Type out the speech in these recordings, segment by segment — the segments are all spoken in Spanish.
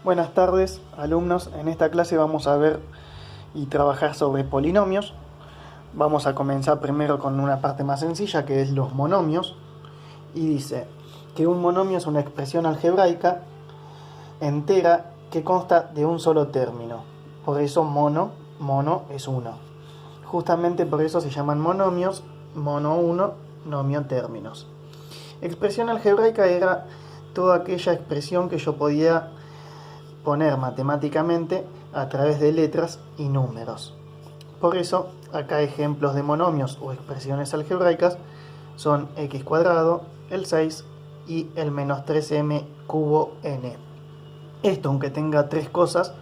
Buenas tardes, alumnos. En esta clase vamos a ver y trabajar sobre polinomios. Vamos a comenzar primero con una parte más sencilla, que es los monomios. Y dice que un monomio es una expresión algebraica entera que consta de un solo término. Por eso mono es uno. Justamente por eso se llaman monomios, mono uno, nomio términos. Expresión algebraica era toda aquella expresión que yo podía poner matemáticamente a través de letras y números. Por eso, acá ejemplos de monomios o expresiones algebraicas son x cuadrado, el 6 y el menos 3m cubo n. Esto, aunque tenga tres cosas,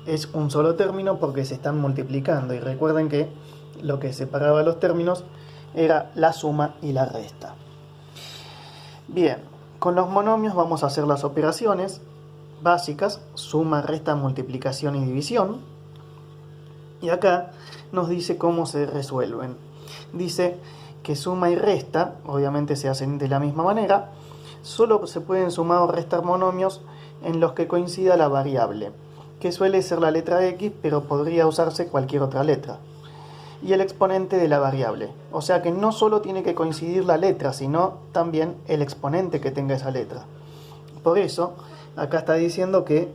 es un solo término porque se están multiplicando. Y recuerden que lo que separaba los términos era la suma y la resta. Bien, con los monomios vamos a hacer las operaciones básicas: suma, resta, multiplicación y división. Y acá nos dice cómo se resuelven. Dice que suma y resta, obviamente se hacen de la misma manera. Solo se pueden sumar o restar monomios en los que coincida la variable, que suele ser la letra x, pero podría usarse cualquier otra letra, y el exponente de la variable. O sea que no solo tiene que coincidir la letra, sino también el exponente que tenga esa letra. Por eso, acá está diciendo que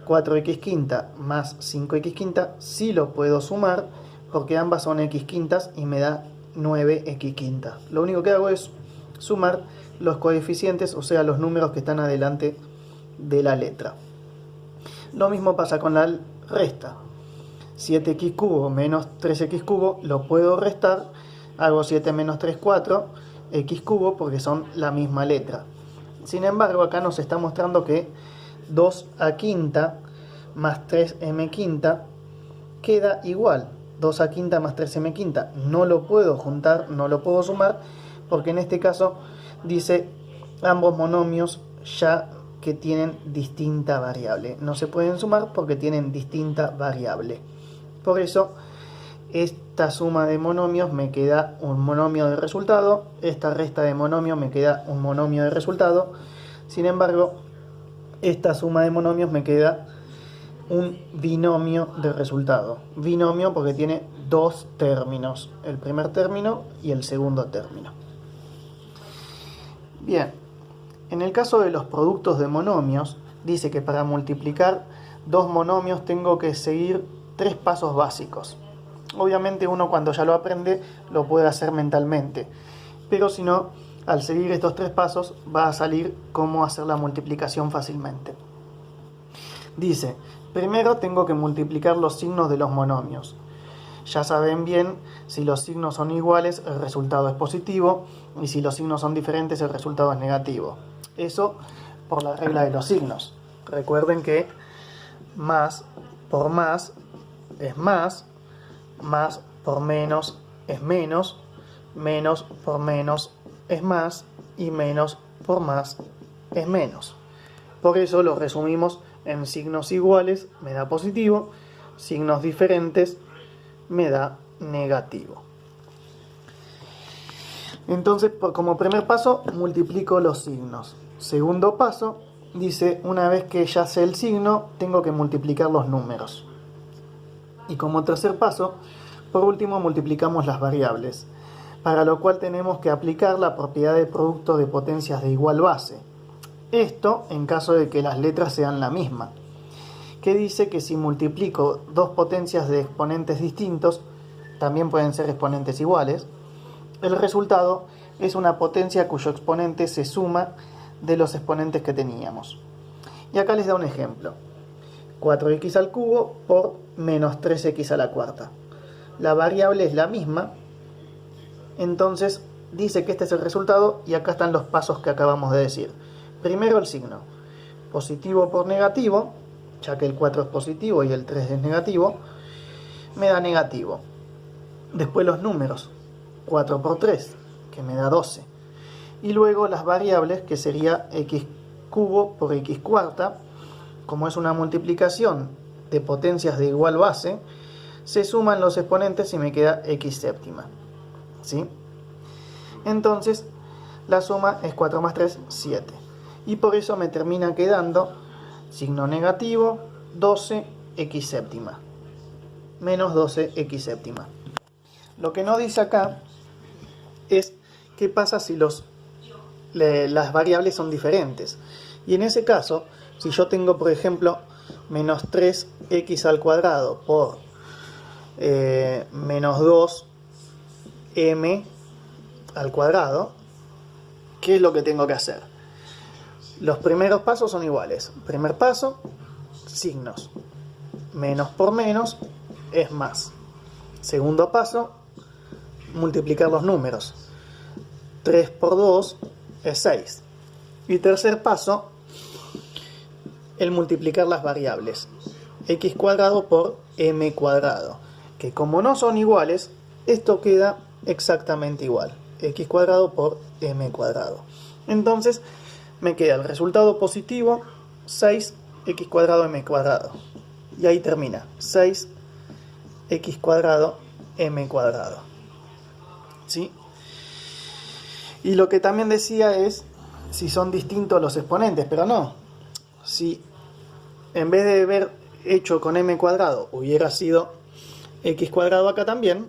4x quinta más 5x quinta sí lo puedo sumar, porque ambas son x quintas y me da 9x quinta. Lo único que hago es sumar los coeficientes, o sea, los números que están adelante de la letra. Lo mismo pasa con la resta. 7x cubo menos 3x cubo lo puedo restar. Hago 7 menos 3, 4, x cubo, porque son la misma letra. Sin embargo, acá nos está mostrando que 2a quinta más 3m quinta queda igual. 2a quinta más 3m quinta no lo puedo juntar, no lo puedo sumar, porque en este caso dice ambos monomios ya que tienen distinta variable. No se pueden sumar porque tienen distinta variable. Por eso, esta suma de monomios me queda un monomio de resultado, esta resta de monomios me queda un monomio de resultado. Sin embargo, esta suma de monomios me queda un binomio de resultado. Binomio porque tiene dos términos, el primer término y el segundo término. Bien, en el caso de los productos de monomios, dice que para multiplicar dos monomios tengo que seguir tres pasos básicos. Obviamente uno, cuando ya lo aprende, lo puede hacer mentalmente, pero si no, al seguir estos tres pasos va a salir cómo hacer la multiplicación fácilmente. Dice, primero tengo que multiplicar los signos de los monomios. Ya saben bien, si los signos son iguales, el resultado es positivo, y si los signos son diferentes, el resultado es negativo. Eso por la regla de los signos. Recuerden que más por más es más por menos es menos por menos es más, y menos por más es menos. Por eso lo resumimos en signos iguales me da positivo, signos diferentes me da negativo. Entonces, como primer paso, multiplico los signos. Segundo paso, dice, una vez que ya sé el signo, tengo que multiplicar los números. Y como tercer paso, por último, multiplicamos las variables, para lo cual tenemos que aplicar la propiedad de producto de potencias de igual base. Esto en caso de que las letras sean la misma, que dice que si multiplico dos potencias de exponentes distintos, también pueden ser exponentes iguales, el resultado es una potencia cuyo exponente se suma de los exponentes que teníamos. Y acá les da un ejemplo. 4x al cubo por menos 3x a la cuarta. La variable es la misma, entonces dice que este es el resultado, y acá están los pasos que acabamos de decir. Primero el signo, positivo por negativo, ya que el 4 es positivo y el 3 es negativo, me da negativo. Después los números, 4 por 3, que me da 12. Y luego las variables, que sería x cubo por x cuarta. Como es una multiplicación de potencias de igual base, se suman los exponentes y me queda x séptima. ¿Sí? Entonces, la suma es 4 más 3, 7. Y por eso me termina quedando signo negativo, 12x séptima, menos 12x séptima. Lo que no dice acá es qué pasa si las variables son diferentes. Y en ese caso, si yo tengo, por ejemplo, menos 3x al cuadrado por menos 2m al cuadrado, ¿qué es lo que tengo que hacer? Los primeros pasos son iguales. Primer paso, signos. Menos por menos es más. Segundo paso, multiplicar los números. 3 por 2 es 6. Y tercer paso, el multiplicar las variables. X cuadrado por m cuadrado. Que como no son iguales, esto queda exactamente igual. X cuadrado por m cuadrado. Entonces me queda el resultado positivo, 6x cuadrado m cuadrado. Y ahí termina, 6x cuadrado m cuadrado. ¿Sí? Y lo que también decía es si son distintos los exponentes, pero no. Si en vez de haber hecho con m cuadrado hubiera sido x cuadrado acá también,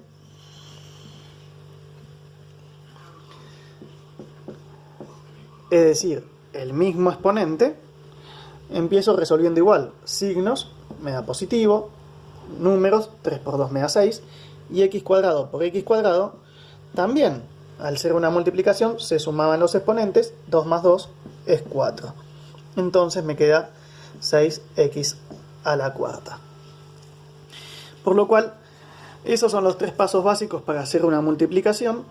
es decir, el mismo exponente, empiezo resolviendo igual. Signos me da positivo, números, 3 por 2 me da 6, y x cuadrado por x cuadrado también, al ser una multiplicación, se sumaban los exponentes, 2 más 2 es 4. Entonces me queda 6x a la cuarta. Por lo cual, esos son los tres pasos básicos para hacer una multiplicación,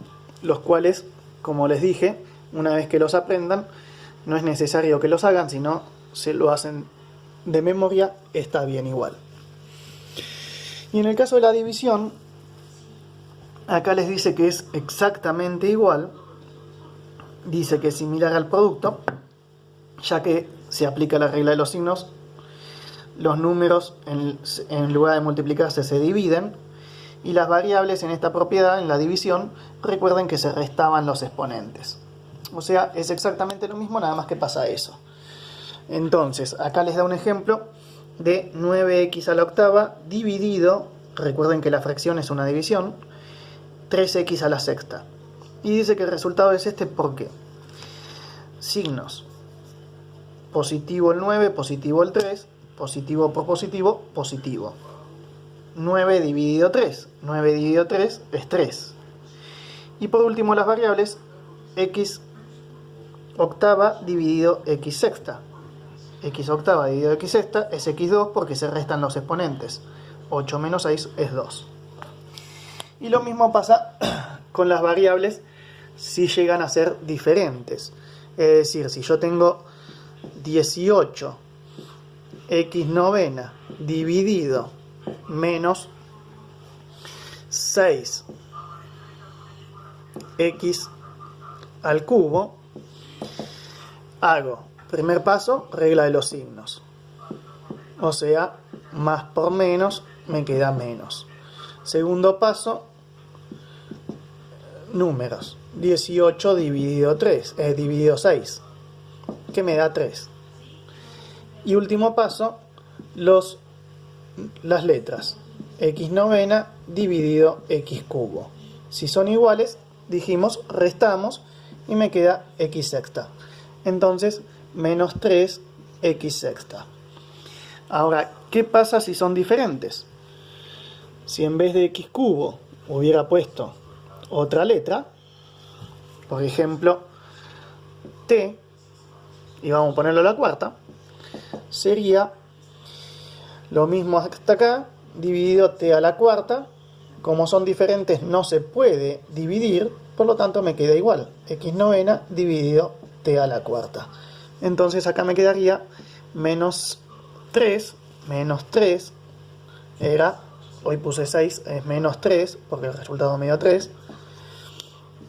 los cuales, como les dije, una vez que los aprendan, no es necesario que los hagan, sino se lo hacen de memoria, está bien igual. Y en el caso de la división, acá les dice que es exactamente igual, dice que es similar al producto, ya que se aplica la regla de los signos, los números en lugar de multiplicarse se dividen, y las variables en esta propiedad, en la división, recuerden que se restaban los exponentes. O sea, es exactamente lo mismo, nada más que pasa eso. Entonces, acá les da un ejemplo de 9x a la octava dividido, recuerden que la fracción es una división, 3x a la sexta. Y dice que el resultado es este, ¿por qué? Signos. Positivo el 9, positivo el 3, positivo por positivo, positivo. 9 dividido 3. 9 dividido 3 es 3. Y por último las variables, x octava dividido x sexta. X octava dividido x sexta es x2 porque se restan los exponentes. 8 menos 6 es 2. Y lo mismo pasa con las variables si llegan a ser diferentes. Es decir, si yo tengo 18 x novena dividido menos 6 x al cubo, hago primer paso, regla de los signos. O sea, más por menos me queda menos. Segundo paso, números. 18 dividido 3, dividido 6, que me da 3. Y último paso, las letras. X novena dividido x cubo. Si son iguales, dijimos, restamos y me queda x sexta. Entonces, menos 3 x sexta. Ahora, ¿qué pasa si son diferentes? Si en vez de x cubo hubiera puesto otra letra, por ejemplo, t, y vamos a ponerlo a la cuarta, sería lo mismo hasta acá, dividido t a la cuarta. Como son diferentes no se puede dividir, por lo tanto me queda igual, x novena dividido t a la cuarta. Entonces acá me quedaría menos 3 era, hoy puse 6, es menos 3 porque el resultado me dio 3,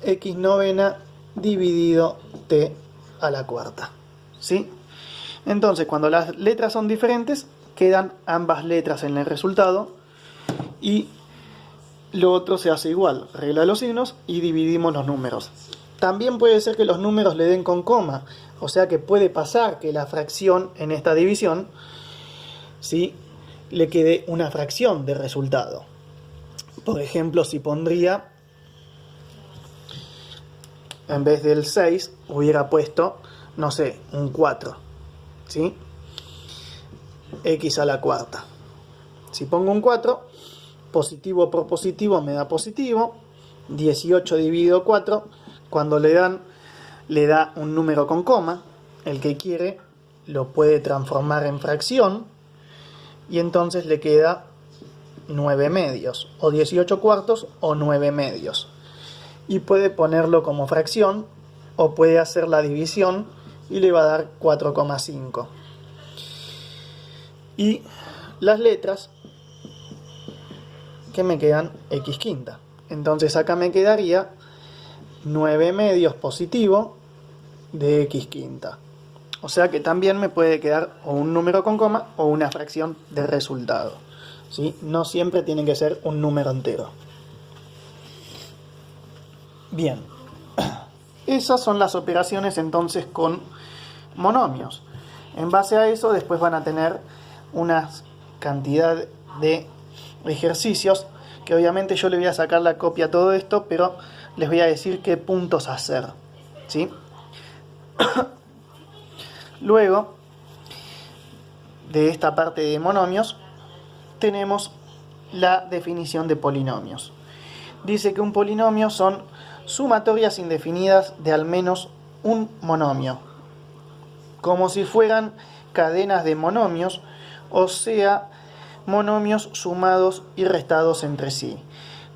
x novena dividido t a la cuarta. ¿Sí? Entonces cuando las letras son diferentes, quedan ambas letras en el resultado y lo otro se hace igual, regla de los signos, y dividimos los números. También puede ser que los números le den con coma, O sea que puede pasar que la fracción en esta división, ¿sí?, le quede una fracción de resultado. Por ejemplo, si pondría, en vez del 6, hubiera puesto, no sé, un 4, ¿sí? X a la cuarta. Si pongo un 4, positivo por positivo me da positivo. 18 dividido 4, cuando le da un número con coma. El que quiere lo puede transformar en fracción y entonces le queda 9 medios, o 18 cuartos o 9 medios. Y puede ponerlo como fracción o puede hacer la división y le va a dar 4,5. Y las letras que me quedan x quinta. Entonces acá me quedaría 9 medios positivo de x quinta. O sea que también me puede quedar o un número con coma o una fracción de resultado, ¿sí? No siempre tiene que ser un número entero. Bien, esas son las operaciones entonces con monomios. En base a eso después van a tener una cantidad de ejercicios que obviamente yo le voy a sacar la copia a todo esto, pero les voy a decir qué puntos hacer, ¿sí? Luego de esta parte de monomios tenemos la definición de polinomios. Dice que un polinomio son sumatorias indefinidas de al menos un monomio, como si fueran cadenas de monomios, o sea, monomios sumados y restados entre sí.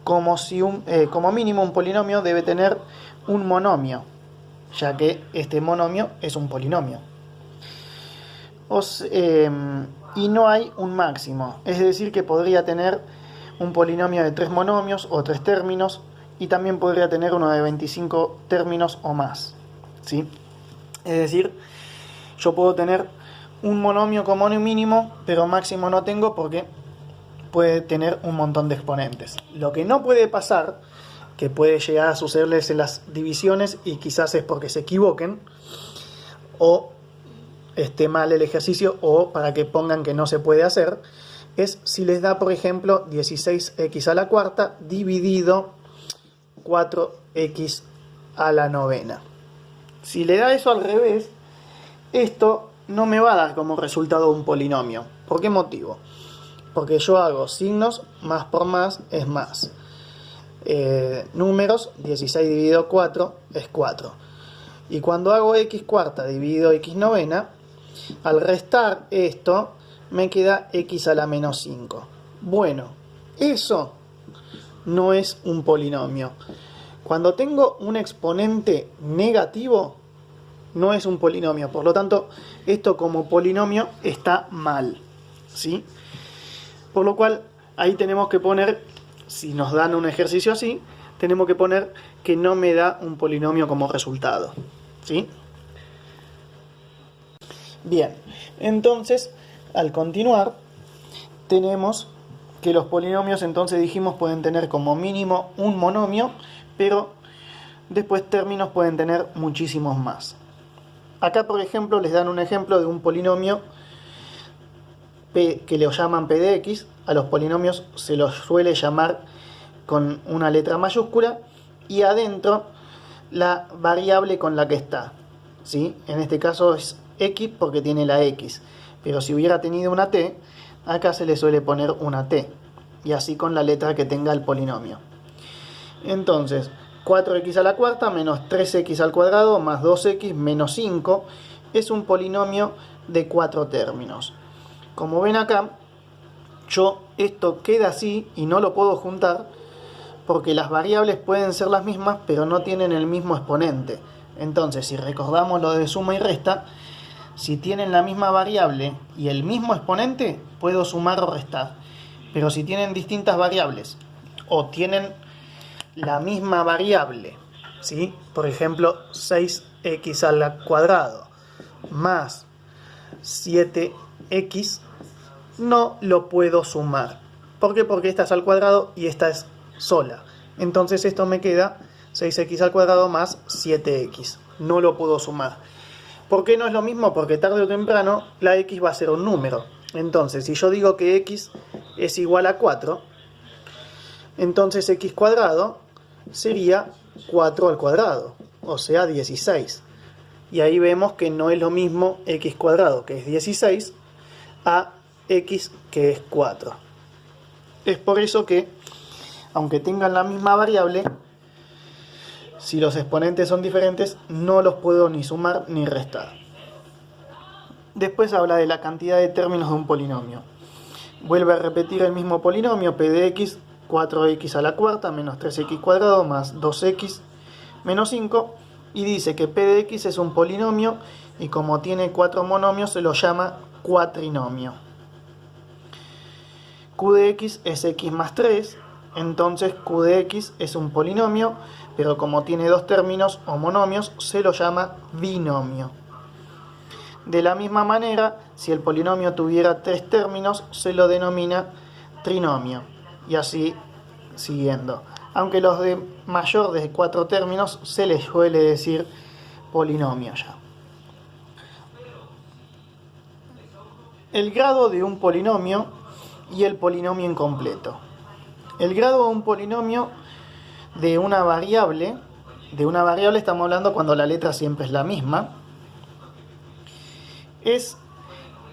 Como mínimo un polinomio debe tener un monomio, ya que este monomio es un polinomio. Y no hay un máximo, es decir que podría tener un polinomio de 3 monomios o 3 términos, y también podría tener uno de 25 términos o más, ¿sí? Es decir, yo puedo tener un monomio como mínimo, pero máximo no tengo porque puede tener un montón de exponentes. Lo que no puede pasar, que puede llegar a sucederles en las divisiones, y quizás es porque se equivoquen, o esté mal el ejercicio, o para que pongan que no se puede hacer, es si les da, por ejemplo, 16x a la cuarta dividido 4x a la novena. Si le da eso al revés, esto no me va a dar como resultado un polinomio. ¿Por qué motivo? Porque yo hago signos, más por más es más. Números, 16 dividido 4 es 4. Y cuando hago x cuarta dividido x novena, al restar esto, me queda x a la menos 5. Bueno, eso no es un polinomio. Cuando tengo un exponente negativo, no es un polinomio. Por lo tanto, esto como polinomio está mal, ¿sí? Por lo cual, ahí tenemos que poner, si nos dan un ejercicio así, tenemos que poner que no me da un polinomio como resultado, ¿sí? Bien, entonces, al continuar, tenemos que los polinomios, entonces dijimos, pueden tener como mínimo un monomio, pero después términos pueden tener muchísimos más. Acá, por ejemplo, les dan un ejemplo de un polinomio que le llaman p de x. A los polinomios se los suele llamar con una letra mayúscula y adentro la variable con la que está, ¿sí? En este caso es x porque tiene la x, pero si hubiera tenido una t, acá se le suele poner una t, y así con la letra que tenga el polinomio. Entonces, 4x a la cuarta menos 3x al cuadrado más 2x menos 5 es un polinomio de 4 términos. Como ven acá, esto queda así y no lo puedo juntar porque las variables pueden ser las mismas pero no tienen el mismo exponente. Entonces, si recordamos lo de suma y resta, si tienen la misma variable y el mismo exponente, puedo sumar o restar. Pero si tienen distintas variables o tienen la misma variable, ¿sí? Por ejemplo, 6x al cuadrado más 7x, no lo puedo sumar. ¿Por qué? Porque esta es al cuadrado y esta es sola. Entonces esto me queda 6x al cuadrado más 7x. No lo puedo sumar. ¿Por qué no es lo mismo? Porque tarde o temprano la x va a ser un número. Entonces, si yo digo que x es igual a 4, entonces x cuadrado sería 4 al cuadrado, o sea 16. Y ahí vemos que no es lo mismo x cuadrado, que es 16, a x, que es 4. Es por eso que, aunque tengan la misma variable, si los exponentes son diferentes, no los puedo ni sumar ni restar. Después habla de la cantidad de términos de un polinomio. Vuelve a repetir el mismo polinomio, p de x, 4x a la cuarta menos 3x cuadrado más 2x menos 5, y dice que p de x es un polinomio y como tiene 4 monomios se lo llama cuatrinomio. Q de x es x más 3, entonces Q de x es un polinomio, pero como tiene 2 términos o monomios se lo llama binomio. De la misma manera, si el polinomio tuviera 3 términos se lo denomina trinomio, y así siguiendo. Aunque los de mayor de 4 términos se les suele decir polinomio ya. El grado de un polinomio y el polinomio incompleto. El grado de un polinomio de una variable estamos hablando cuando la letra siempre es la misma, es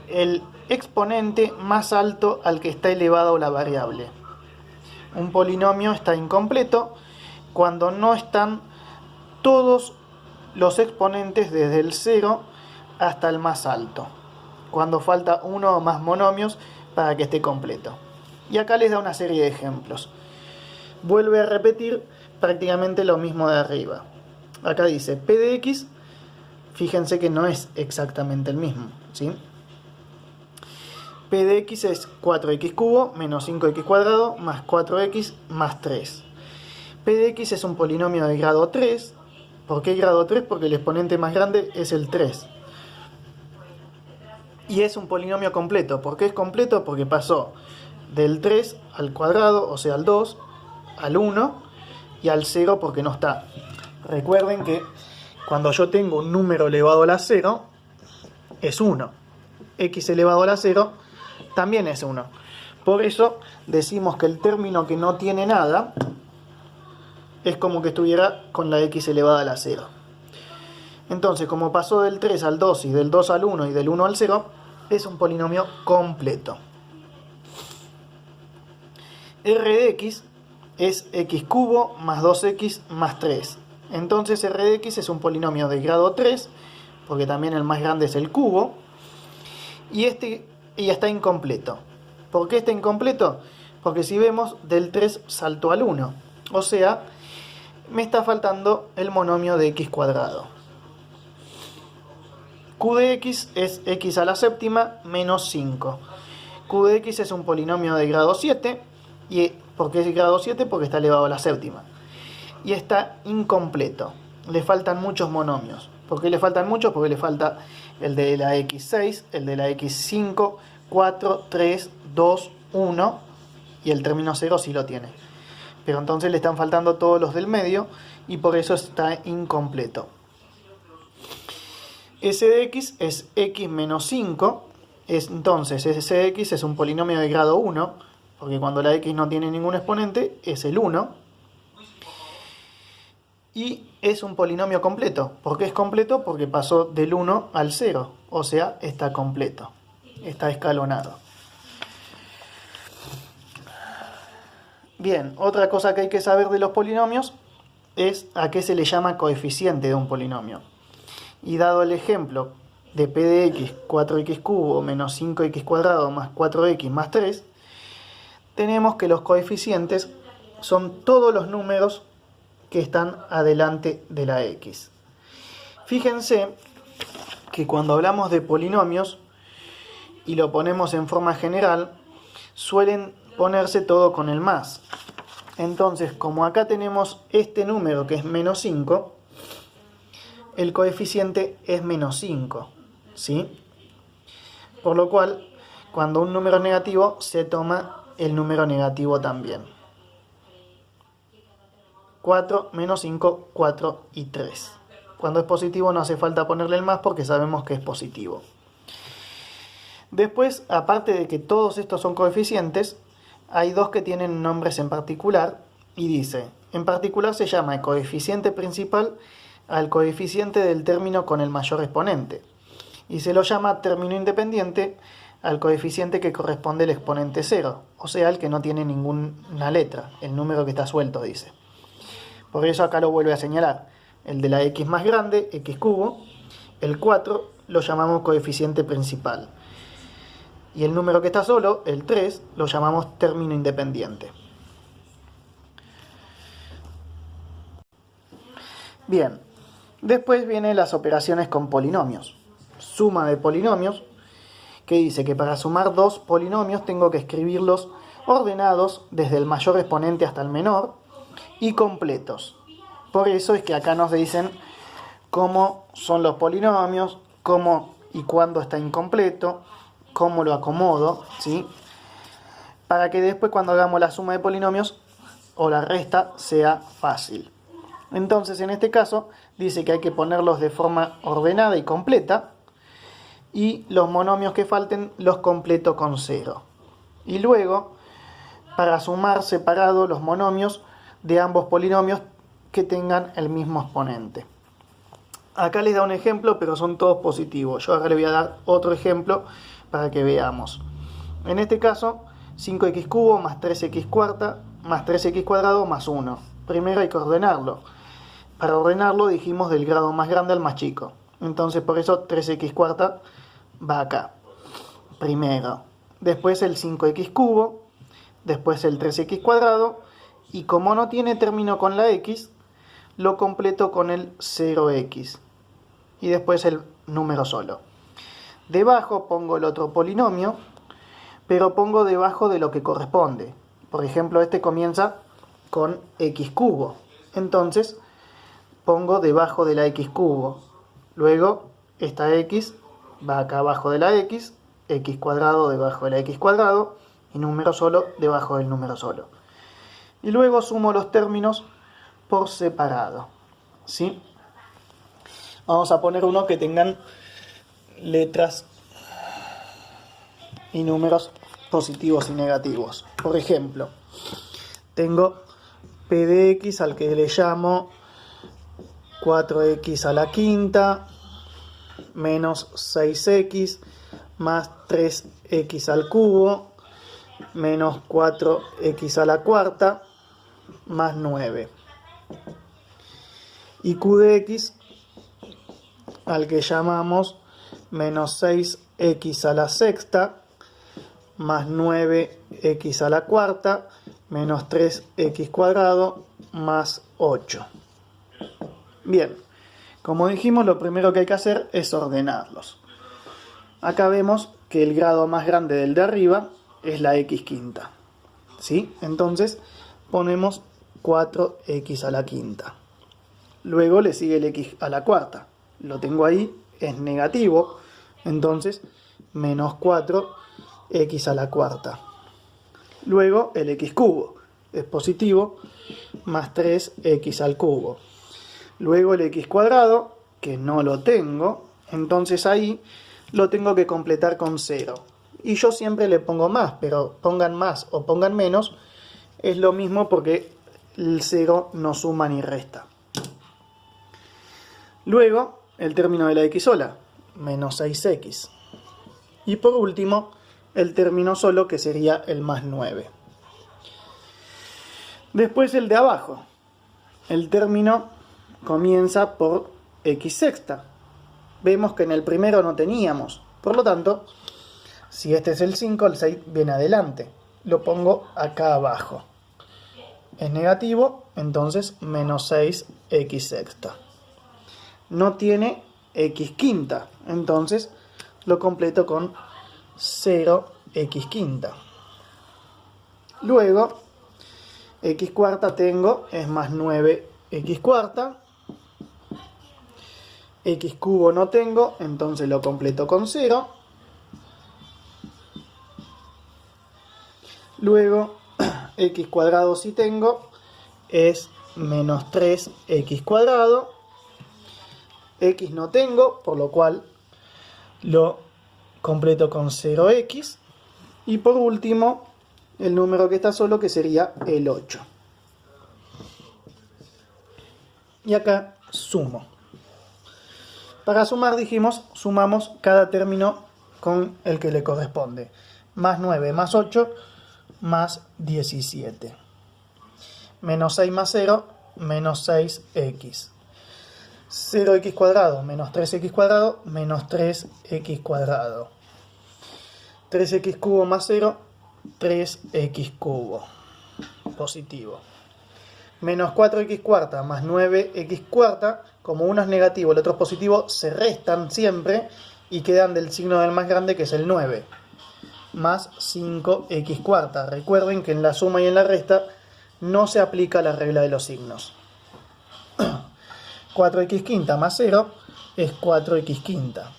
el exponente más alto al que está elevado la variable. Un polinomio está incompleto cuando no están todos los exponentes desde el 0 hasta el más alto, cuando falta uno o más monomios para que esté completo. Y acá les da una serie de ejemplos. Vuelve a repetir prácticamente lo mismo de arriba. Acá dice p de x, fíjense que no es exactamente el mismo, ¿sí? P de x es 4x cubo menos 5x cuadrado más 4x más 3. P de x es un polinomio de grado 3. ¿Por qué grado 3? Porque el exponente más grande es el 3. Y es un polinomio completo. ¿Por qué es completo? Porque pasó del 3 al cuadrado, o sea al 2, al 1 y al 0 porque no está. Recuerden que cuando yo tengo un número elevado a la 0, es 1. X elevado a la 0 también es 1. Por eso decimos que el término que no tiene nada es como que estuviera con la x elevada a la 0. Entonces, como pasó del 3 al 2 y del 2 al 1 y del 1 al 0, es un polinomio completo. R de x es x cubo más 2x más 3. Entonces R de x es un polinomio de grado 3, porque también el más grande es el cubo, y está incompleto. ¿Por qué está incompleto? Porque si vemos, del 3 saltó al 1, o sea, me está faltando el monomio de x cuadrado. Q de x es x a la séptima menos 5. Q de x es un polinomio de grado 7, y ¿por qué es grado 7? Porque está elevado a la séptima. Y está incompleto. Le faltan muchos monomios. ¿Por qué le faltan muchos? Porque le falta el de la x6, el de la x5, 4, 3, 2, 1 y el término 0 sí lo tiene. Pero entonces le están faltando todos los del medio y por eso está incompleto. S de x es x menos 5. Entonces S de x es un polinomio de grado 1, porque cuando la x no tiene ningún exponente es el 1. Y es un polinomio completo. ¿Por qué es completo? Porque pasó del 1 al 0. O sea, está completo. Está escalonado. Bien, otra cosa que hay que saber de los polinomios es a qué se le llama coeficiente de un polinomio. Y dado el ejemplo de p de x, 4x cubo menos 5x cuadrado más 4x más 3, tenemos que los coeficientes son todos los números que están adelante de la x. Fíjense que cuando hablamos de polinomios y lo ponemos en forma general, suelen ponerse todo con el más. Entonces, como acá tenemos este número que es menos 5, el coeficiente es menos 5, ¿sí? Por lo cual, cuando un número es negativo, se toma el número negativo también. 4 menos 5, 4 y 3. Cuando es positivo no hace falta ponerle el más porque sabemos que es positivo. Después, aparte de que todos estos son coeficientes, hay dos que tienen nombres en particular y dice, en particular se llama el coeficiente principal al coeficiente del término con el mayor exponente y se lo llama término independiente al coeficiente que corresponde al exponente 0, o sea, el que no tiene ninguna letra, el número que está suelto, dice. Por eso acá lo vuelve a señalar, el de la x más grande, x cubo, el 4 lo llamamos coeficiente principal. Y el número que está solo, el 3, lo llamamos término independiente. Bien, después vienen las operaciones con polinomios. Suma de polinomios, que dice que para sumar dos polinomios tengo que escribirlos ordenados desde el mayor exponente hasta el menor y completos. Por eso es que acá nos dicen cómo son los polinomios, cómo y cuándo está incompleto, cómo lo acomodo, ¿sí? Para que después cuando hagamos la suma de polinomios o la resta sea fácil. Entonces en este caso dice que hay que ponerlos de forma ordenada y completa y los monomios que falten los completo con 0. Y luego para sumar separado los monomios de ambos polinomios que tengan el mismo exponente. Acá les da un ejemplo, pero son todos positivos. Yo ahora les voy a dar otro ejemplo para que veamos. En este caso, 5x cubo más 3x cuarta más 3x cuadrado más 1. Primero hay que ordenarlo. Para ordenarlo dijimos del grado más grande al más chico. Entonces por eso 3x cuarta va acá. Primero. Después el 5x cubo. Después el 3x cuadrado. Y como no tiene término con la x, lo completo con el 0x. Y después el número solo. Debajo pongo el otro polinomio, pero pongo debajo de lo que corresponde. Por ejemplo, este comienza con x cubo. Entonces, pongo debajo de la x cubo. Luego, esta x va acá abajo de la x cuadrado debajo de la x cuadrado, y número solo debajo del número solo. Y luego sumo los términos por separado, ¿sí? Vamos a poner uno que tengan letras y números positivos y negativos. Por ejemplo, tengo p de x al que le llamo 4x a la quinta menos 6x más 3x al cubo menos 4x a la cuarta más 9. Y q de x al que llamamos menos 6x a la sexta más 9x a la cuarta menos 3x cuadrado más 8. Bien, como dijimos, lo primero que hay que hacer es ordenarlos. Acá vemos que el grado más grande del de arriba es la x quinta, ¿sí? Entonces ponemos 4x a la quinta. Luego le sigue el x a la cuarta. Lo tengo ahí, es negativo, entonces menos 4x a la cuarta. Luego el x cubo es positivo, más 3x al cubo. Luego el x cuadrado, que no lo tengo, entonces ahí lo tengo que completar con 0. Y yo siempre le pongo más, pero pongan más o pongan menos, es lo mismo porque el 0 no suma ni resta. Luego el término de la x sola, menos 6x. Y por último, el término solo, que sería el más 9. Después el de abajo. El término comienza por x sexta. Vemos que en el primero no teníamos. Por lo tanto, si este es el 5, el 6 viene adelante. Lo pongo acá abajo. Es negativo, entonces menos 6x sexta. No tiene x quinta, entonces lo completo con 0x quinta. Luego, x cuarta tengo, es más 9x cuarta. X cubo no tengo, entonces lo completo con 0. Luego, x cuadrado sí tengo, es menos 3x cuadrado. X no tengo, por lo cual lo completo con 0x. Y por último, el número que está solo, que sería el 8. Y acá sumo. Para sumar, dijimos, sumamos cada término con el que le corresponde. Más 9 más 8 más 17. Menos 6 más 0, menos 6x. 0x cuadrado menos 3x cuadrado menos 3x cuadrado. 3x cubo más 0, 3x cubo. Positivo. Menos 4x cuarta más 9x cuarta, como uno es negativo y el otro es positivo, se restan siempre y quedan del signo del más grande, que es el 9. Más 5x cuarta. Recuerden que en la suma y en la resta no se aplica la regla de los signos. 4x quinta más 0 es 4x quinta.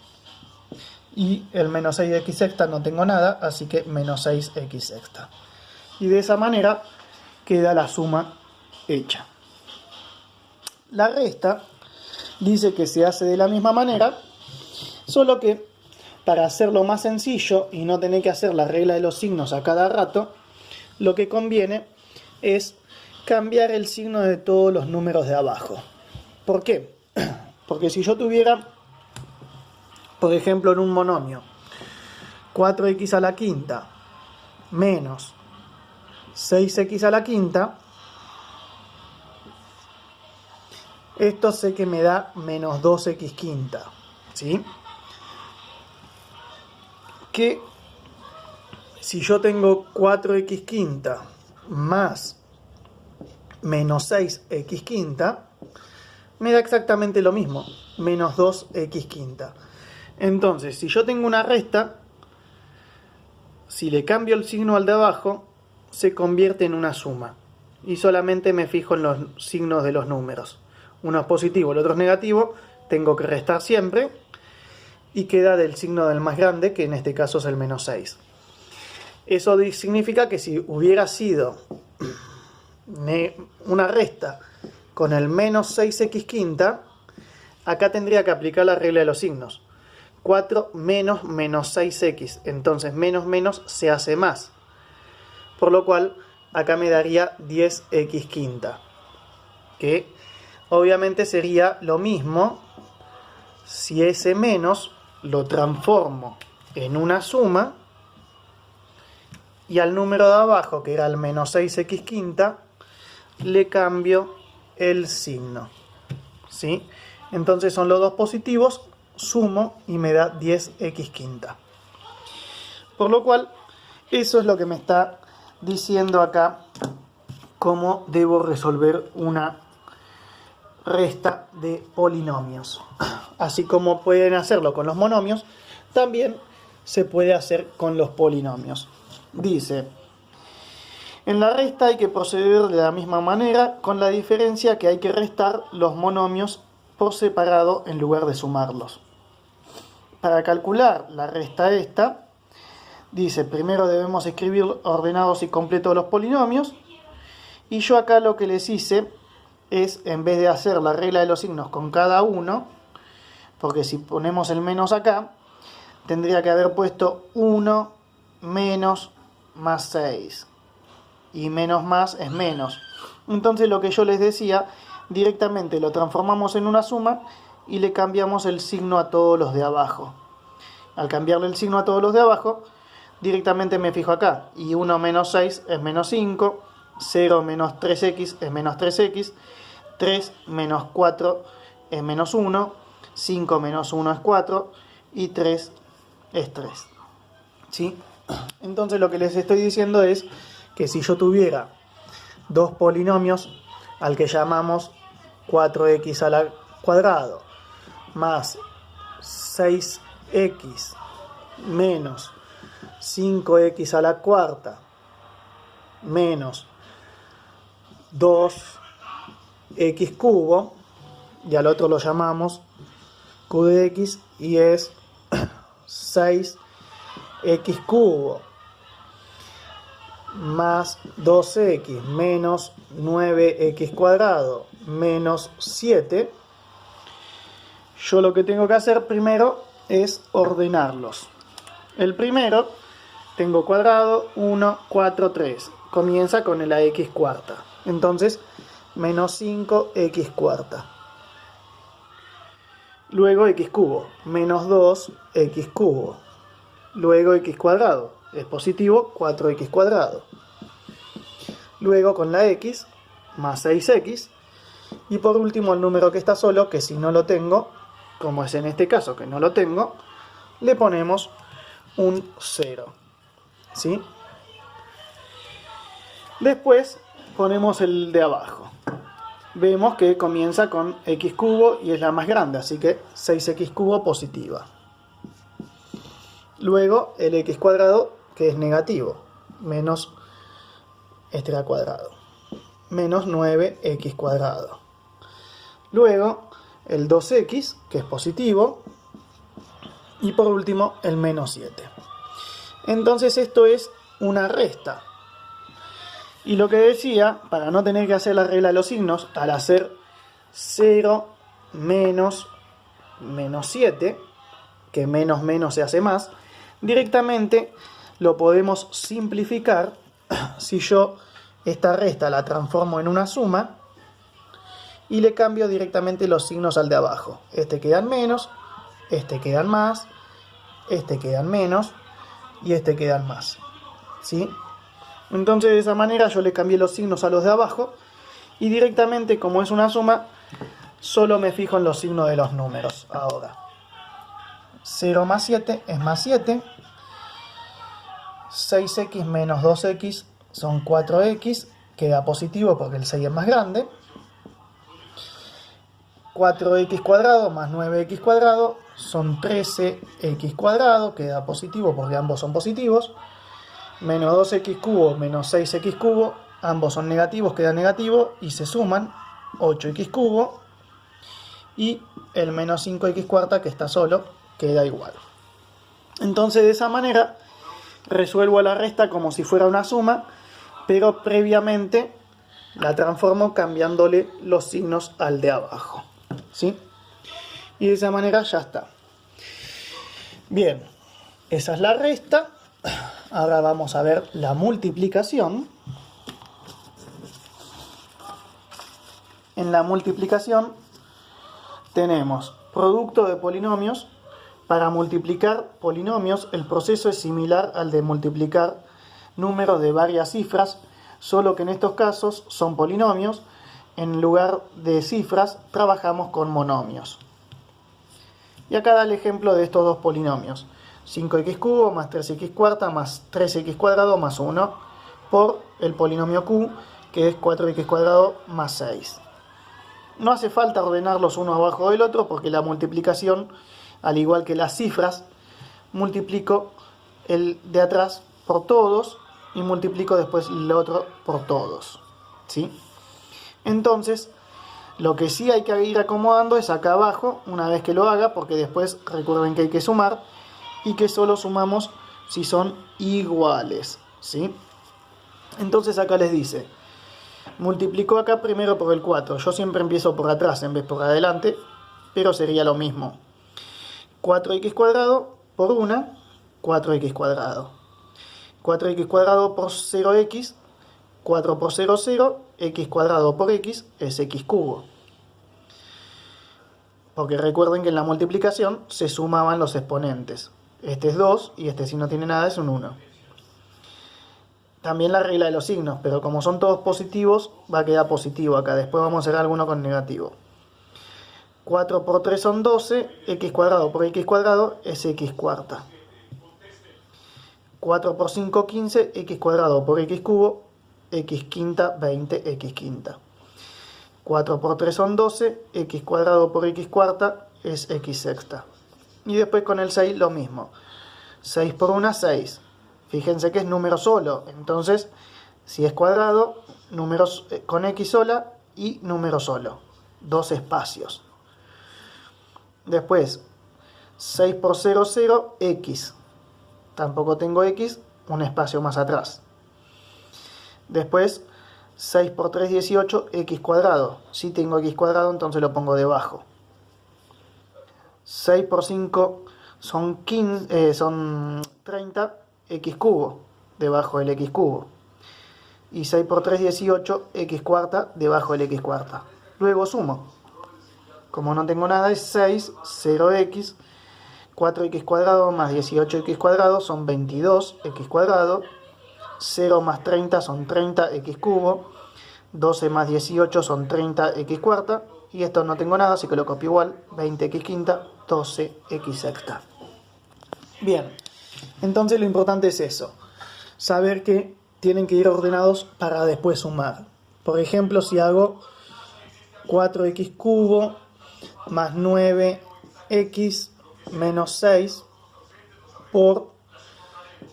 Y el menos 6x sexta no tengo nada, así que menos 6x sexta. Y de esa manera queda la suma hecha. La resta dice que se hace de la misma manera, solo que para hacerlo más sencillo y no tener que hacer la regla de los signos a cada rato, lo que conviene es cambiar el signo de todos los números de abajo. ¿Por qué? Porque si yo tuviera, por ejemplo, en un monomio, 4x a la quinta menos 6x a la quinta, esto sé que me da menos 2x quinta, ¿sí? Que si yo tengo 4x quinta más menos 6x quinta, me da exactamente lo mismo, menos 2x quinta. Entonces, si yo tengo una resta, si le cambio el signo al de abajo, se convierte en una suma. Y solamente me fijo en los signos de los números. Uno es positivo, el otro es negativo, tengo que restar siempre. Y queda del signo del más grande, que en este caso es el menos 6. Eso significa que si hubiera sido una resta con el menos 6x quinta, acá tendría que aplicar la regla de los signos. 4 menos menos 6x. Entonces menos menos se hace más. Por lo cual acá me daría 10x quinta. Que obviamente sería lo mismo si ese menos lo transformo en una suma. Y al número de abajo, que era el menos 6x quinta, le cambio el signo. ¿Sí? Entonces son los dos positivos, sumo y me da 10x quinta. Por lo cual, eso es lo que me está diciendo acá cómo debo resolver una resta de polinomios. Así como pueden hacerlo con los monomios, también se puede hacer con los polinomios. Dice: en la resta hay que proceder de la misma manera, con la diferencia que hay que restar los monomios por separado en lugar de sumarlos. Para calcular la resta esta, dice, primero debemos escribir ordenados y completos los polinomios. Y yo acá lo que les hice es, en vez de hacer la regla de los signos con cada uno, porque si ponemos el menos acá, tendría que haber puesto 1 menos más 6. Y menos más es menos. Entonces lo que yo les decía, directamente lo transformamos en una suma y le cambiamos el signo a todos los de abajo. Al cambiarle el signo a todos los de abajo, directamente me fijo acá. Y 1 menos 6 es menos 5, 0 menos 3x es menos 3x, 3 menos 4 es menos 1, 5 menos 1 es 4 y 3 es 3. ¿Sí? Entonces lo que les estoy diciendo es que si yo tuviera dos polinomios al que llamamos 4x al cuadrado más 6x menos 5x a la cuarta menos 2x cubo, y al otro lo llamamos q de x, y es 6x cubo más 2x menos 9x cuadrado menos 7, yo lo que tengo que hacer primero es ordenarlos. El primero, tengo cuadrado, 1, 4, 3. Comienza con la x cuarta. Entonces, menos 5x cuarta. Luego x cubo, menos 2x cubo. Luego x cuadrado, es positivo, 4x cuadrado. Luego con la x, más 6x. Y por último el número que está solo, que si no lo tengo, como es en este caso que no lo tengo, le ponemos un 0. ¿Sí? Después ponemos el de abajo. Vemos que comienza con x cubo y es la más grande, así que 6x cubo positiva. Luego el x cuadrado, que es negativo, menos este al cuadrado, menos 9x cuadrado. Luego el 2x, que es positivo, y por último el menos 7. Entonces esto es una resta. Y lo que decía, para no tener que hacer la regla de los signos, al hacer 0 menos 7, que menos menos se hace más, directamente lo podemos simplificar si yo esta resta la transformo en una suma y le cambio directamente los signos al de abajo. Este quedan menos, este quedan más, este quedan menos y este quedan más. ¿Sí? Entonces de esa manera yo le cambié los signos a los de abajo y directamente, como es una suma, solo me fijo en los signos de los números. Ahora 0 más 7 es más 7, 6x menos 2x son 4x, queda positivo porque el 6 es más grande. 4x cuadrado más 9x cuadrado son 13x cuadrado, queda positivo porque ambos son positivos. Menos 2x cubo menos 6x cubo, ambos son negativos, queda negativo y se suman, 8x cubo. Y el menos 5x cuarta, que está solo, queda igual. Entonces de esa manera resuelvo la resta como si fuera una suma, pero previamente la transformo cambiándole los signos al de abajo. ¿Sí? Y de esa manera ya está. Bien, esa es la resta. Ahora vamos a ver la multiplicación. En la multiplicación tenemos producto de polinomios. Para multiplicar polinomios el proceso es similar al de multiplicar números de varias cifras, solo que en estos casos son polinomios. En lugar de cifras trabajamos con monomios. Y acá da el ejemplo de estos dos polinomios. 5x cubo más 3x cuarta más 3x cuadrado más 1 por el polinomio q, que es 4x cuadrado más 6. No hace falta ordenarlos uno abajo del otro porque la multiplicación, al igual que las cifras, multiplico el de atrás por todos y multiplico después el otro por todos. ¿Sí? Entonces, lo que sí hay que ir acomodando es acá abajo, una vez que lo haga, porque después recuerden que hay que sumar y que solo sumamos si son iguales. ¿Sí? Entonces acá les dice, multiplico acá primero por el 4. Yo siempre empiezo por atrás en vez por adelante, pero sería lo mismo. 4x cuadrado por 1, 4x cuadrado. 4x cuadrado por 0x, 4 por 0, 0, x cuadrado por x es x cubo. Porque recuerden que en la multiplicación se sumaban los exponentes. Este es 2 y este, si no tiene nada, es un 1. También la regla de los signos, pero como son todos positivos, va a quedar positivo acá. Después vamos a hacer alguno con negativo. 4 por 3 son 12, x cuadrado por x cuadrado es x cuarta. 4 por 5, 15, x cuadrado por x cubo, x quinta, 20, x quinta. 4 por 3 son 12, x cuadrado por x cuarta es x sexta. Y después con el 6 lo mismo. 6 por 1, 6. Fíjense que es número solo. Entonces, si es cuadrado, números con x sola y número solo. Dos espacios. Después, 6 por 0, 0, x. Tampoco tengo x, un espacio más atrás. Después, 6 por 3, 18, x cuadrado. Si tengo x cuadrado, entonces lo pongo debajo. 6 por 5 son 15, son 30 x cubo debajo del x cubo. Y 6 por 3, 18, x cuarta debajo del x cuarta. Luego sumo. Como no tengo nada es 6, 0x, 4x cuadrado más 18x cuadrado son 22x cuadrado. 0 más 30 son 30x cubo. 12 más 18 son 30x cuarta. Y esto no tengo nada, así que lo copio igual. 20x quinta, 12x sexta. Bien, entonces lo importante es eso. Saber que tienen que ir ordenados para después sumar. Por ejemplo, si hago 4x cubo más 9x menos 6 por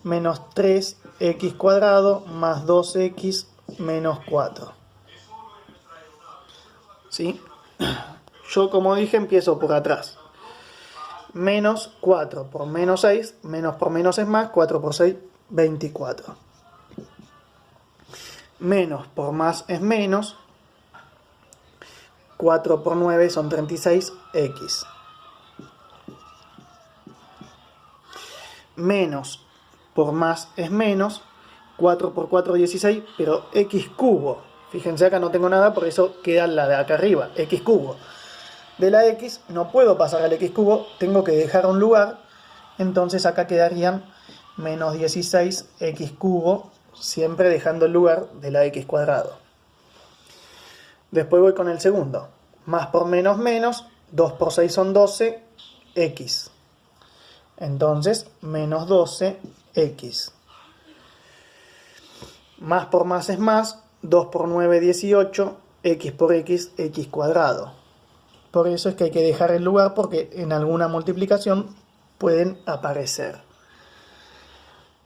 menos 3x cuadrado más 2x menos 4. ¿Sí? Yo, como dije, empiezo por atrás. Menos 4 por menos 6, menos por menos es más, 4 por 6, 24. Menos por más es menos, 4 por 9 son 36x. Menos por más es menos, 4 por 4 16, pero x cubo. Fíjense, acá no tengo nada, por eso queda la de acá arriba, x cubo. De la x no puedo pasar al x cubo, tengo que dejar un lugar, entonces acá quedarían menos 16x cubo, siempre dejando el lugar de la x cuadrado. Después voy con el segundo. Más por menos menos, 2 por 6 son 12x. Entonces, menos 12x. Más por más es más, 2 por 9, 18, x por x, x cuadrado. Por eso es que hay que dejar el lugar, porque en alguna multiplicación pueden aparecer.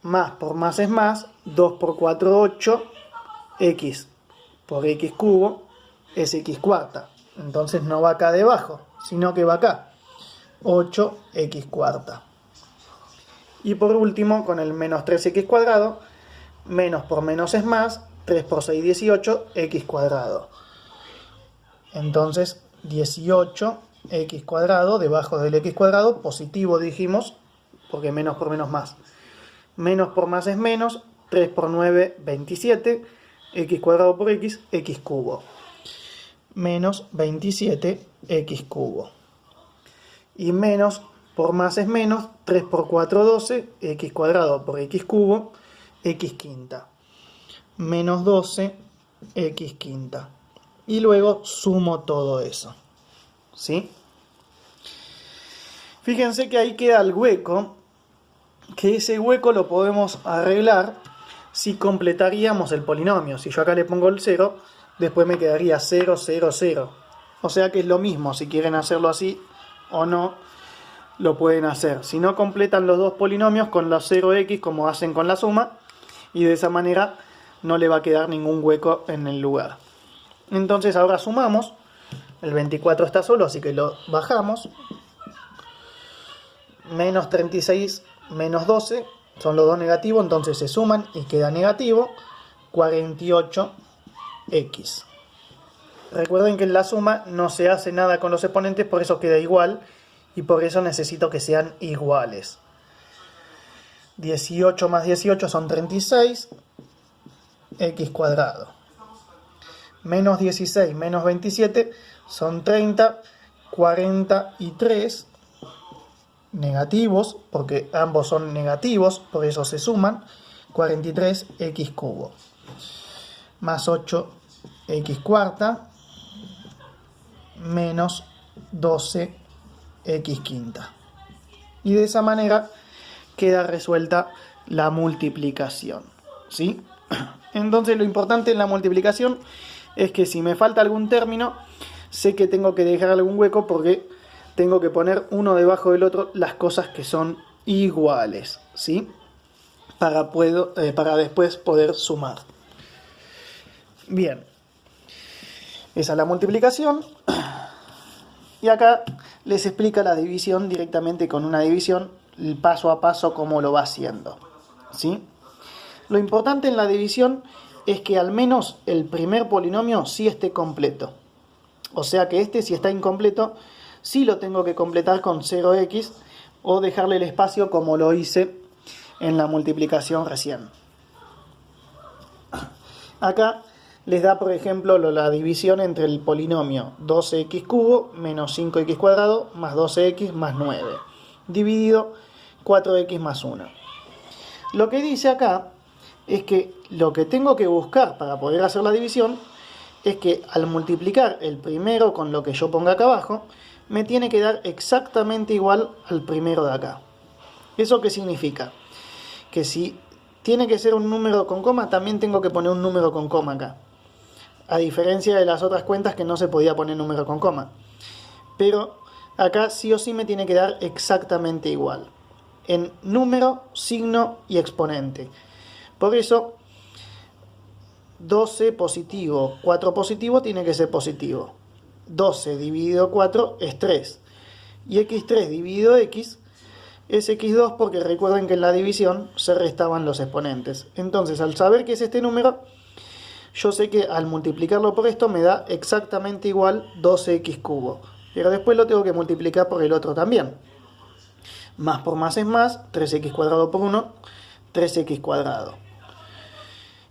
Más por más es más, 2 por 4, 8, x por x cubo es x cuarta. Entonces no va acá debajo, sino que va acá, 8x cuarta. Y por último, con el menos 3x cuadrado, menos por menos es más, 3 por 6, 18, x cuadrado. Entonces, 18x cuadrado debajo del x cuadrado, positivo dijimos, porque menos por menos más. Menos por más es menos, 3 por 9, 27, x cuadrado por x, x cubo. Menos 27x cubo. Y menos por más es menos, 3 por 4, 12, x cuadrado por x cubo, x quinta. Menos 12, x quinta. Y luego sumo todo eso. ¿Sí? Fíjense que ahí queda el hueco, que ese hueco lo podemos arreglar si completaríamos el polinomio. Si yo acá le pongo el 0, después me quedaría 0, 0, 0. O sea que es lo mismo, si quieren hacerlo así o no, lo pueden hacer. Si no, completan los dos polinomios con los 0x como hacen con la suma, y de esa manera no le va a quedar ningún hueco en el lugar. Entonces ahora sumamos. El 24 está solo, así que lo bajamos. Menos 36 menos 12 son los dos negativos, entonces se suman y queda negativo 48x. Recuerden que en la suma no se hace nada con los exponentes, por eso queda igual, y por eso necesito que sean iguales. 18 más 18 son 36, x cuadrado. Menos 16 menos 27 son 30, 43 negativos, porque ambos son negativos, por eso se suman, 43x cubo. Más 8x cuarta, menos 12x quinta. Y de esa manera queda resuelta la multiplicación. ¿Sí? Entonces lo importante en la multiplicación es que si me falta algún término, sé que tengo que dejar algún hueco, porque tengo que poner uno debajo del otro las cosas que son iguales, ¿sí? Para después poder sumar. Bien, esa es la multiplicación. Y acá les explica la división directamente con una división, el paso a paso cómo lo va haciendo, ¿sí? Lo importante en la división es que al menos el primer polinomio sí esté completo. O sea que este, si está incompleto, sí lo tengo que completar con 0x o dejarle el espacio como lo hice en la multiplicación recién. Acá les da, por ejemplo, la división entre el polinomio 12x cubo menos 5x cuadrado más 12x más 9, dividido 4x más 1. Lo que dice acá es que lo que tengo que buscar para poder hacer la división es que al multiplicar el primero con lo que yo ponga acá abajo, me tiene que dar exactamente igual al primero de acá. ¿Eso qué significa? Que si tiene que ser un número con coma, también tengo que poner un número con coma acá. A diferencia de las otras cuentas que no se podía poner número con coma. Pero acá sí o sí me tiene que dar exactamente igual. En número, signo y exponente. Por eso, 12 positivo, 4 positivo tiene que ser positivo. 12 dividido 4 es 3. Y x3 dividido x es x2 porque recuerden que en la división se restaban los exponentes. Entonces, al saber que es este número, yo sé que al multiplicarlo por esto me da exactamente igual 12x cubo. Pero después lo tengo que multiplicar por el otro también. Más por más es más, 3x cuadrado por 1, 3x cuadrado.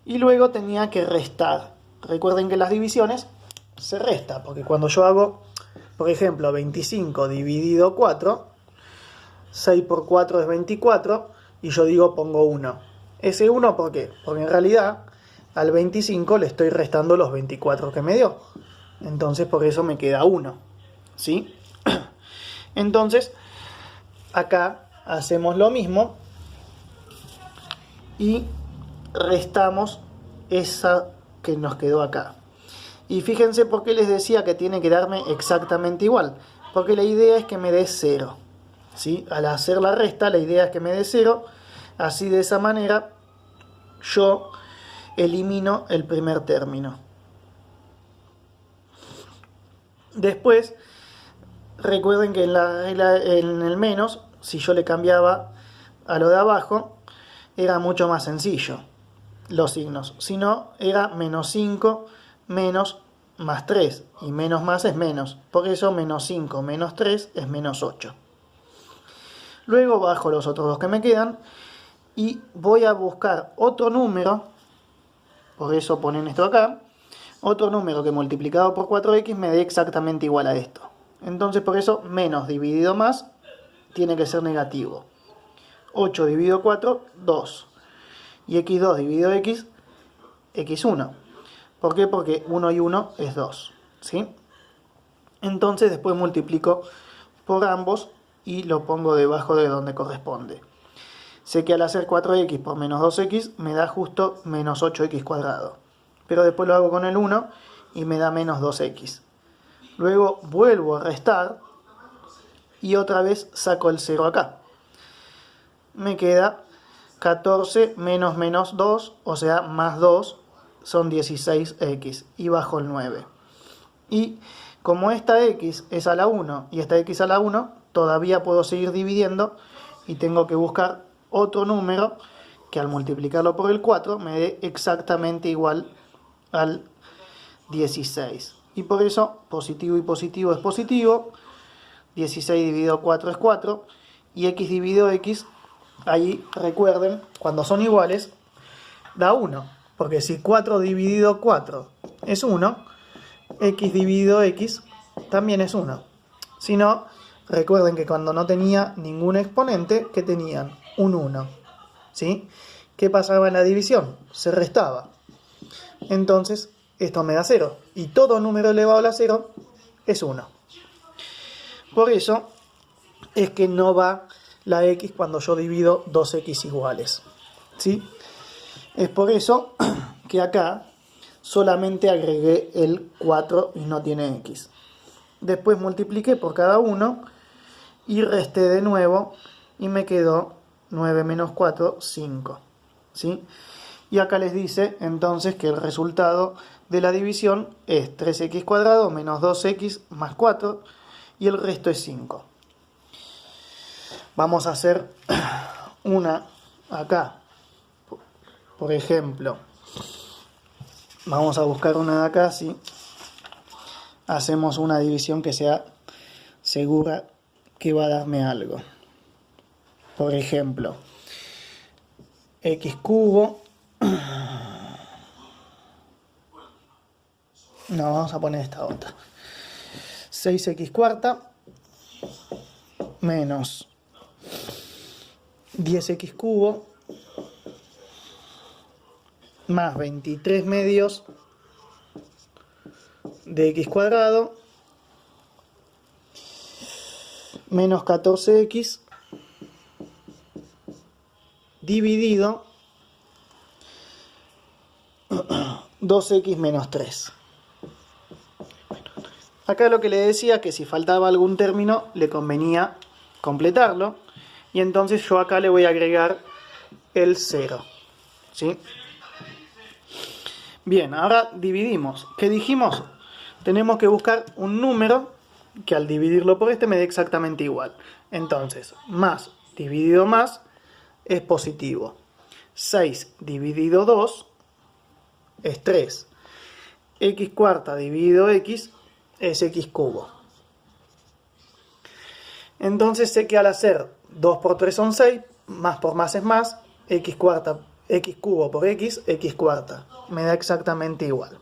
Y luego tenía que restar. Recuerden que las divisiones se resta, porque cuando yo hago, por ejemplo, 25 dividido 4, 6 por 4 es 24, y yo digo pongo 1. Ese 1, ¿por qué? Porque en realidad al 25 le estoy restando los 24 que me dio. Entonces por eso me queda 1. ¿Sí? Entonces, acá hacemos lo mismo y restamos esa que nos quedó acá. Y fíjense por qué les decía que tiene que darme exactamente igual. Porque la idea es que me dé 0. ¿Sí? Al hacer la resta, la idea es que me dé 0. Así de esa manera yo elimino el primer término. Después, recuerden que en el menos, si yo le cambiaba a lo de abajo, era mucho más sencillo los signos. Si no, era menos 5 menos más 3. Y menos más es menos. Por eso menos 5 menos 3 es menos 8. Luego bajo los otros dos que me quedan y voy a buscar otro número. Por eso ponen esto acá. Otro número que multiplicado por 4x me dé exactamente igual a esto. Entonces por eso menos dividido más tiene que ser negativo. 8 dividido 4, 2. Y x2 dividido x, x1. ¿Por qué? Porque 1 y 1 es 2. ¿Sí? Entonces después multiplico por ambos y lo pongo debajo de donde corresponde. Sé que al hacer 4x por menos 2x me da justo menos 8x cuadrado. Pero después lo hago con el 1 y me da menos 2x. Luego vuelvo a restar y otra vez saco el 0 acá. Me queda 14 menos menos 2, o sea, más 2, son 16x. Y bajo el 9. Y como esta x es a la 1 y esta x a la 1, todavía puedo seguir dividiendo y tengo que buscar otro número que al multiplicarlo por el 4 me dé exactamente igual al 16. Y por eso positivo y positivo es positivo, 16 dividido 4 es 4, y x dividido x, ahí recuerden, cuando son iguales, da 1. Porque si 4 dividido 4 es 1, x dividido x también es 1. Si no, recuerden que cuando no tenía ningún exponente, ¿qué tenían? Un 1. ¿Sí? ¿Qué pasaba en la división? Se restaba. Entonces, esto me da 0. Y todo número elevado a la 0 es 1. Por eso es que no va la x cuando yo divido dos x iguales. ¿Sí? Es por eso que acá solamente agregué el 4 y no tiene x. Después multipliqué por cada uno y resté de nuevo y me quedó 9 menos 4, 5. ¿Sí? Y acá les dice entonces que el resultado de la división es 3x cuadrado menos 2x más 4 y el resto es 5. Vamos a hacer una acá. Por ejemplo, vamos a buscar una de acá, ¿sí? Hacemos una división que sea segura que va a darme algo. Por ejemplo, x cubo. No, vamos a poner esta otra. 6x cuarta menos 10x cubo más 23 medios de x cuadrado menos 14x dividido 2x menos 3. Acá lo que le decía que si faltaba algún término le convenía completarlo, y entonces yo acá le voy a agregar el 0, ¿sí? Bien, ahora dividimos. ¿Qué dijimos? Tenemos que buscar un número que al dividirlo por este me dé exactamente igual. Entonces, más dividido más es positivo. 6 dividido 2 es 3. X cuarta dividido x es x cubo. Entonces sé que al hacer 2 por 3 son 6, más por más es más, x cuarta, x cubo por x cuarta. Me da exactamente igual.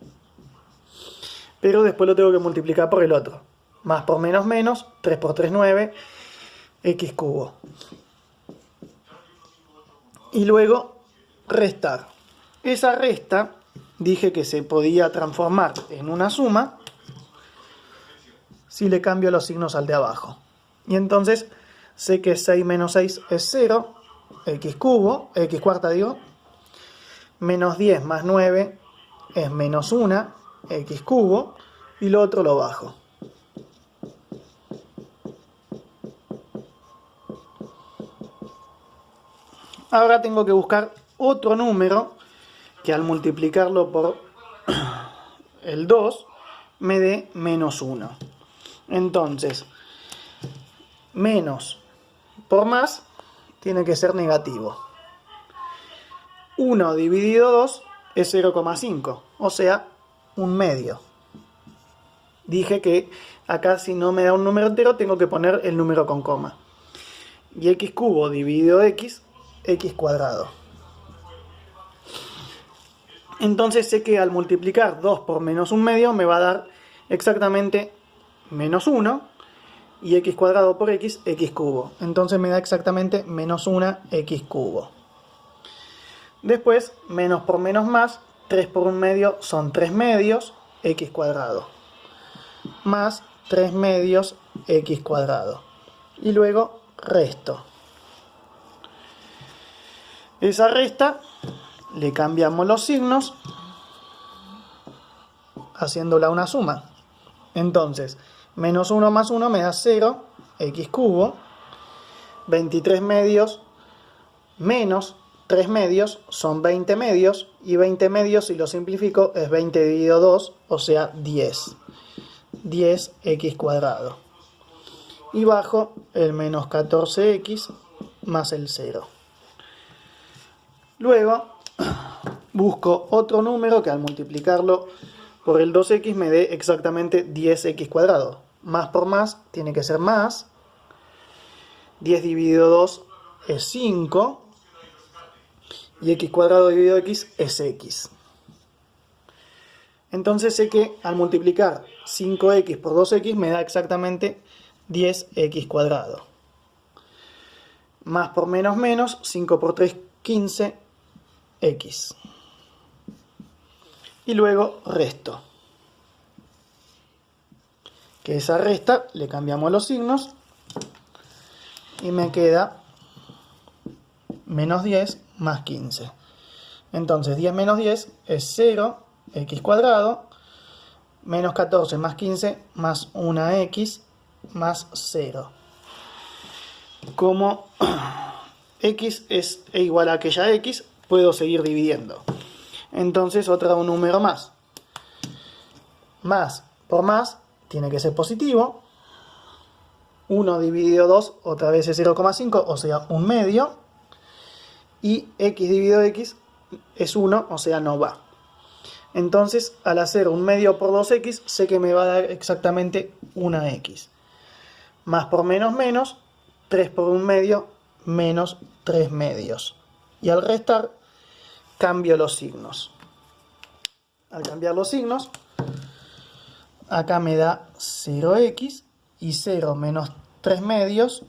Pero después lo tengo que multiplicar por el otro. Más por menos menos, 3 por 3 9, x cubo. Y luego restar. Esa resta dije que se podía transformar en una suma si le cambio los signos al de abajo. Y entonces sé que 6 menos 6 es 0, x cubo, x cuarta digo, menos 10 más 9 es menos 1, x cubo, y lo otro lo bajo. Ahora tengo que buscar otro número que al multiplicarlo por el 2 me dé menos 1. Entonces, menos por más tiene que ser negativo. 1 dividido 2 es 0,5, o sea, un medio. Dije que acá si no me da un número entero tengo que poner el número con coma. Y x cubo dividido x cuadrado. Entonces sé que al multiplicar 2 por menos un medio me va a dar exactamente menos 1, y x cuadrado por x cubo. Entonces me da exactamente menos 1 x cubo. Después, menos por menos más, 3 por un medio son 3 medios x cuadrado. Más 3 medios x cuadrado. Y luego resto. Esa resta le cambiamos los signos haciéndola una suma. Entonces, menos 1 más 1 me da 0, x cubo. 23 medios menos 3 medios son 20 medios. Y 20 medios, si lo simplifico, es 20 dividido 2, o sea 10. 10x cuadrado. Y bajo el menos 14x más el 0. Luego busco otro número que al multiplicarlo por el 2x me dé exactamente 10x cuadrado. Más por más tiene que ser más. 10 dividido 2 es 5. Y x cuadrado dividido x es x. Entonces sé que al multiplicar 5x por 2x me da exactamente 10x cuadrado. Más por menos menos, 5 por 3, 15x. Y luego resto. Que esa resta le cambiamos los signos y me queda menos 10 más 15. Entonces 10 menos 10 es 0, x cuadrado, menos 14 más 15 más 1x más 0. Como x es igual a aquella x, puedo seguir dividiendo. Entonces otro número más. Más por más tiene que ser positivo. 1 dividido 2 otra vez es 0,5, o sea, un medio. Y x dividido x es 1, o sea, no va. Entonces, al hacer un medio por 2x, sé que me va a dar exactamente una x. más por menos, 3 por 1/2 menos 3/2. Y al restar, cambio los signos. Al cambiar los signos, acá me da 0x y 0 menos 3/2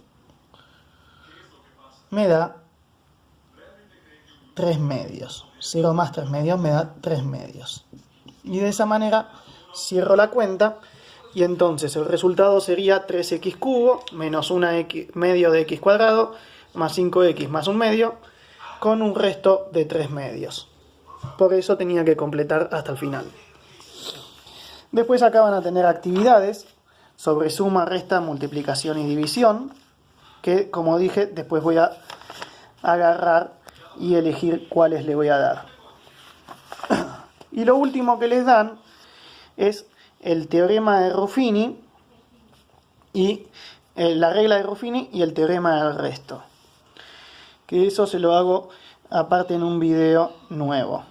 me da 3/2. 0 más 3/2 me da 3/2. Y de esa manera cierro la cuenta y entonces el resultado sería 3x cubo menos 1/2 de x cuadrado más 5x más 1/2 con un resto de 3/2. Por eso tenía que completar hasta el final. Después acá van a tener actividades sobre suma, resta, multiplicación y división, que como dije, después voy a agarrar y elegir cuáles le voy a dar. Y lo último que les dan es el teorema de Ruffini y la regla de Ruffini y el teorema del resto. Que eso se lo hago aparte en un video nuevo.